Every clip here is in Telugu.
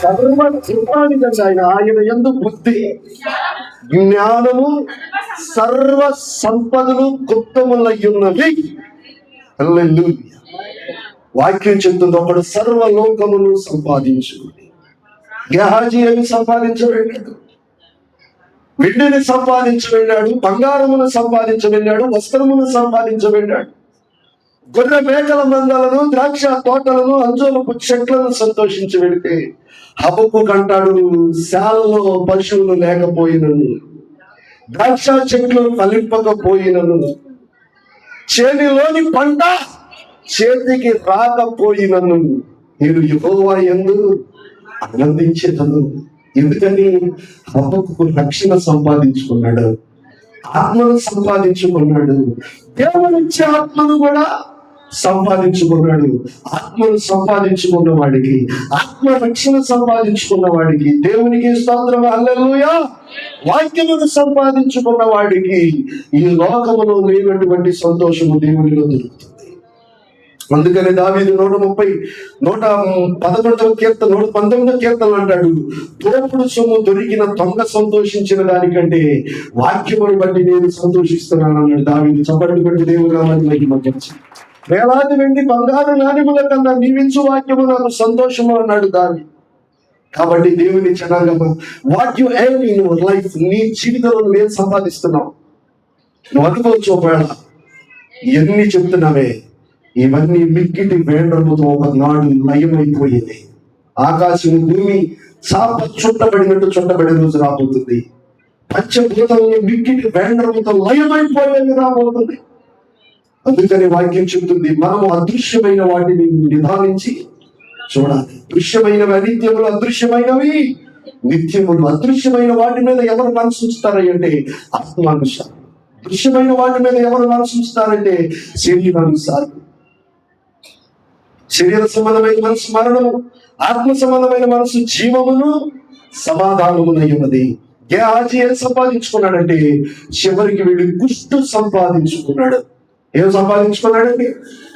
సర్వ కృపానిధంగా ఆయన యందు బుద్ధి జ్ఞానము సర్వ సంపదలు గుప్తములయ్యున్నవి. హల్లెలూయా. వాక్యం చెప్తుంది, ఒకడు సర్వలోకమును సంపాదించుకుని. గెహాజీ ఏమి సంపాదించ వెళ్ళాడు? వెండిని సంపాదించి వెళ్ళాడు, బంగారమును సంపాదించి వెళ్ళాడు, వస్త్రమును సంపాదించి వెళ్ళాడు. గొర్రె మేకల మందలను, ద్రాక్ష తోటలను, అంజూరపు చెట్లను సంతోషించి వెళితే హబక్కు కంటాడు, శాలలో పశువులు లేకపోయినను, ద్రాక్ష చెట్లు ఫలింపకపోయినను, చేతిలోని పంట చేతికి రాకపోయినను నేను యెహోవా యందు ఆనందించేదను. ఎందుకని? హబక్కు రక్షణ సంపాదించుకున్నాడు, ఆత్మను సంపాదించుకున్నాడు, దేవునిచ్చే ఆత్మను కూడా సంపాదించుకున్నాడు. ఆత్మను సంపాదించుకున్న వాడికి, ఆత్మ రక్షణ సంపాదించుకున్న వాడికి దేవునికి స్తోత్రం, హల్లెలూయా. వాక్యమును సంపాదించుకున్న వాడికి ఈ లోకములో లేనటువంటి సంతోషము దేవునిలో దొరుకుతుంది. అందుకని దావీదు 111వ కీర్తన 119వ కీర్తన అంటాడు, దోపుడు సొమ్ము దొరికిన దొంగ సంతోషించిన దానికంటే వాక్యమును బట్టి నేను సంతోషిస్తున్నాను అన్నాడు దావీదు. చప్పట్లు బట్టి దేవుని నామాన్ని మహిమపరచు. వేలాది వెండి బంగారు నాణెముల కన్నా నీవించు వాక్యము నాకు సంతోషము అన్నాడు దావీదు. కాబట్టి దేవుని జనాంగమా, what you earn in your life, నీ జీవితంలో నువ్వేం సంపాదిస్తున్నావు? నువ్వు అనుకోవచ్చు, ఒకవేళ ఎన్ని చెప్తున్నావే ఇవన్నీ మిక్కిటి వేండ్రముతో ఒకనాడు లయమైపోయింది. ఆకాశం భూమి చాప చుట్టబడినట్టు చుట్టబడే రోజు రాబోతుంది. పంచభూతంలో మిక్కిటి వేండ్రముతో లయమైపోయేది రాబోతుంది. అందుకని వాక్యం చెబుతుంది, మనము అదృశ్యమైన వాటిని నిదానించి చూడాలి. దృశ్యమైనవి అనిత్యములు, అదృశ్యమైనవి నిత్యములు. అదృశ్యమైన వాటి మీద ఎవరు మనసు ఉంచుతారంటే ఆత్మానుసారం. దృశ్యమైన వాటి మీద ఎవరు మనసు ఉంచుతారంటే శరీరానుసారం. శరీర సంబంధమైన మనసు మరణము, ఆత్మ సంబంధమైన మనసు జీవమును సమాధానమునై ఉన్నది. గెహాజీ ఏం సంపాదించుకున్నాడంటే చివరికి వీడు కుష్టు సంపాదించుకున్నాడు. ఏం సంపాదించుకున్నాడండి?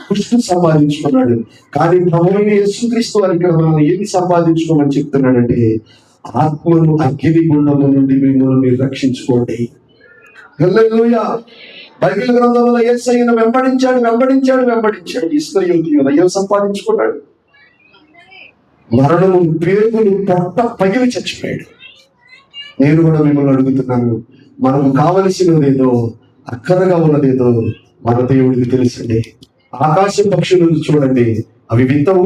కుష్టు సంపాదించుకున్నాడు. కానీ ప్రభువైన యేసుక్రీస్తు వారి ఇక్కడ మనం ఏమి సంపాదించుకోమని చెప్తున్నాడంటే, ఆత్మను అగ్ని గుండము నుండి మిమ్మల్ని మీరు రక్షించుకోండి. హల్లెలూయా. బైబిల్ గ్రంథంలో యేసయ్యను వెంబడించాడు. ఇస్కరియోతు యూదా ఏం సంపాదించుకున్నాడు? మరణము పేగులు పొట్ట పగిలి చచ్చిపోయాడు. నేను కూడా మిమ్మల్ని అడుగుతున్నాను, మనకు కావలసినదేదో, అక్కరగా ఉన్నదేదో మన దేవుడికి తెలుసండి. ఆకాశ పక్షులను చూడండి, అవి విత్తవు,